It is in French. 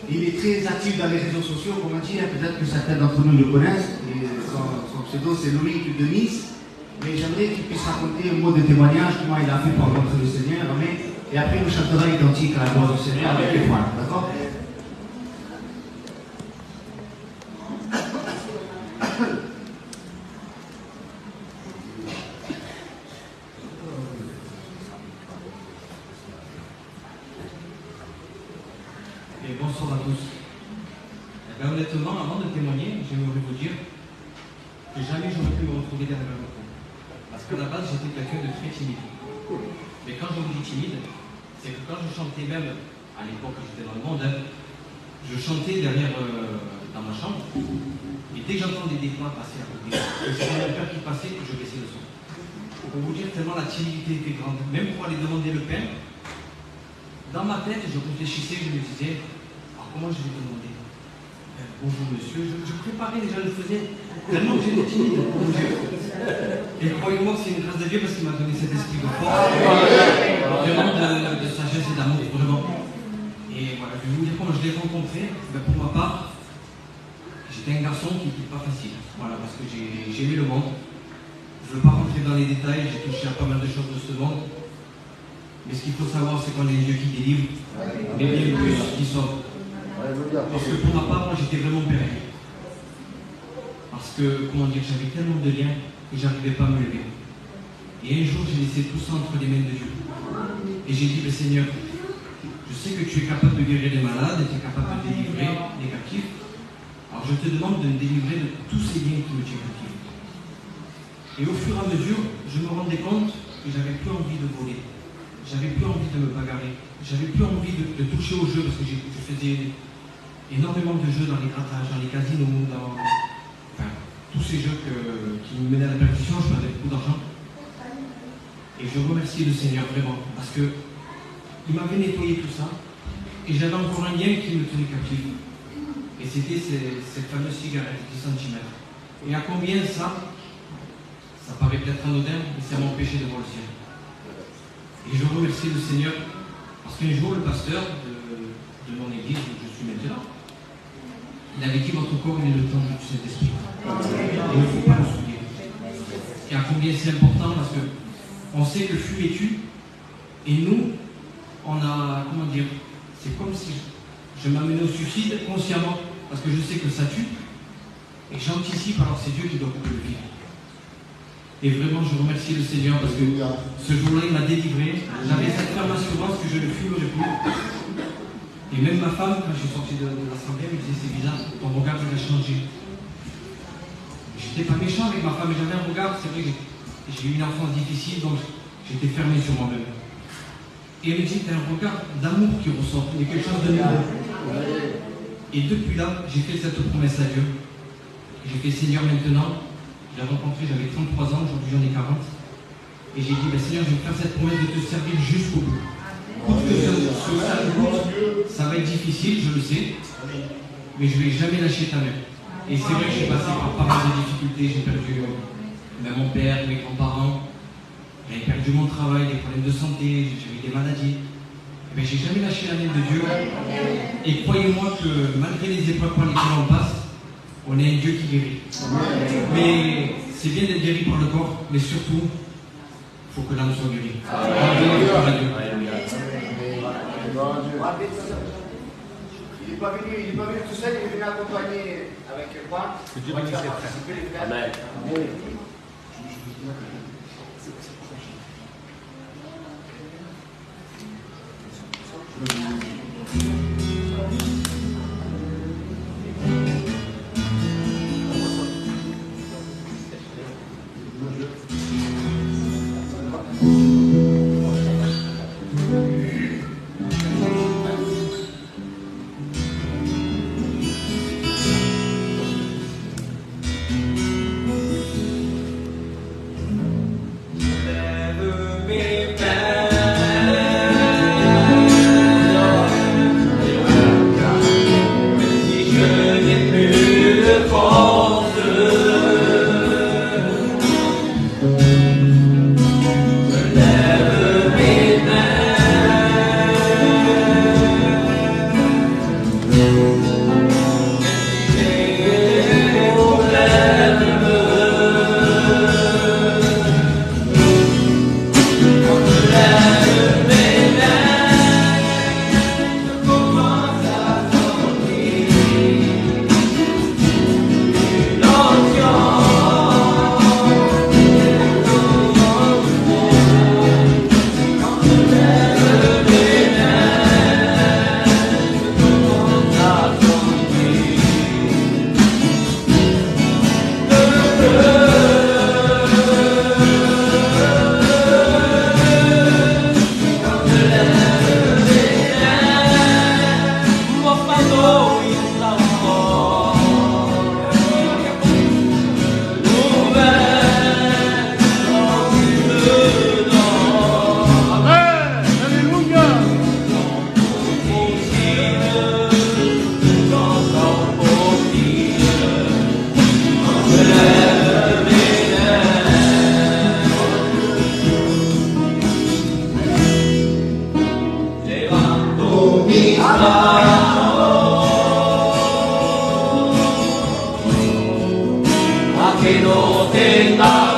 Il est très actif dans les réseaux sociaux, comme on dit, peut-être que certains d'entre nous le connaissent. Et son pseudo, c'est Loïc de Nice. Mais j'aimerais qu'il puisse raconter un mot de témoignage, comment il a fait pour rencontrer le Seigneur. Et après, nous chantera identique à la gloire du Seigneur avec les points. D'accord? Et bonsoir à tous. Honnêtement, avant de témoigner, j'aimerais vous dire que jamais j'aurais pu me retrouver derrière un micro. Parce qu'à la base, j'étais quelqu'un de très timide. Mais quand je vous dis timide, c'est que quand je chantais même, à l'époque où j'étais dans le monde, je chantais derrière, dans ma chambre, et dès que j'entendais des voix passer à côté, et c'était mon père qui passait, je baissais le son. Pour vous dire tellement la timidité était grande, même pour aller demander le pain, dans ma tête, je réfléchissais, je me disais, alors comment je vais demander? Bonjour monsieur, je préparais déjà, je le faisais, tellement que j'étais timide, pour vous dire. Et croyez-moi que c'est une grâce de Dieu parce qu'il m'a donné cet esprit de force, vraiment de sagesse et d'amour, vraiment. Et voilà, je vais vous dire comment je l'ai rencontré. Pour ma part, j'étais un garçon qui n'était pas facile. Voilà, parce que j'ai aimé le monde. Je ne veux pas rentrer dans les détails, j'ai touché à pas mal de choses de ce monde. Mais ce qu'il faut savoir, c'est qu'on est Dieu qui délivre, mais bien plus qui sauve. Parce que pour ma part, moi j'étais vraiment perdu. Parce que, comment dire, j'avais tellement de liens que j'arrivais pas à me lever. Et un jour, j'ai laissé tout ça entre les mains de Dieu. Et j'ai dit, Seigneur, je sais que tu es capable de guérir les malades, tu es capable de délivrer les captifs. Alors je te demande de me délivrer de tous ces liens qui me tiennent captif. Et au fur et à mesure, je me rendais compte que j'avais plus envie de voler. J'avais plus envie de me bagarrer. J'avais plus envie de toucher au jeu parce que je faisais énormément de jeux dans les grattages, dans les casinos, enfin, tous ces jeux qui me menaient à la perdition. Je perdais beaucoup d'argent. Et je remercie le Seigneur vraiment parce que il m'avait nettoyé tout ça et j'avais encore un lien qui me tenait captif. Et c'était cette fameuse cigarette, 10 cm. Et à combien ça paraît peut-être anodin, mais ça m'a empêché de voir le ciel. Et je remercie le Seigneur parce qu'un jour, le pasteur de mon église où je suis maintenant, il avait dit votre corps il est le temple du Saint-Esprit. Il ne faut pas le souiller. Et à combien c'est important parce que on sait que fut et tue, et nous, on a, comment dire, c'est comme si je m'amenais au suicide consciemment, parce que je sais que ça tue, et j'anticipe, alors c'est Dieu qui doit couper le vivre. Et vraiment, je remercie le Seigneur parce que ce jour-là, il m'a délivré. J'avais cette ferme assurance que je ne fumerais plus. Et même ma femme, quand je suis sorti de l'assemblée, elle me disait, c'est bizarre, ton regard, il a changé. J'étais pas méchant avec ma femme, mais j'avais un regard, c'est vrai que j'ai eu une enfance difficile, donc j'étais fermé sur moi-même. Et elle me dit, t'as un regard d'amour qui ressort, il y a quelque chose de nouveau. Et depuis là, j'ai fait cette promesse à Dieu. J'ai fait Seigneur maintenant. Je l'ai rencontré, j'avais 33 ans, aujourd'hui j'en ai 40. Et j'ai dit, Seigneur, je vais faire cette promesse de te servir jusqu'au bout. Ça va être difficile, je le sais, mais je ne vais jamais lâcher ta main. Et c'est vrai que j'ai passé par pas mal de difficultés, j'ai perdu mon père, mes grands-parents, j'ai perdu mon travail, des problèmes de santé, j'ai eu des maladies. Mais j'ai jamais lâché la main de Dieu. Et croyez-moi que malgré les épreuves par lesquelles on passe, on est un Dieu qui guérit. Mais c'est bien d'être guéri par le corps, mais surtout, il faut que l'âme soit guérie. Il n'est pas venu tout seul, il est venu accompagner avec moi. Que Dieu bénisse ses frères. Amen. Lève mes mains. 明けの天が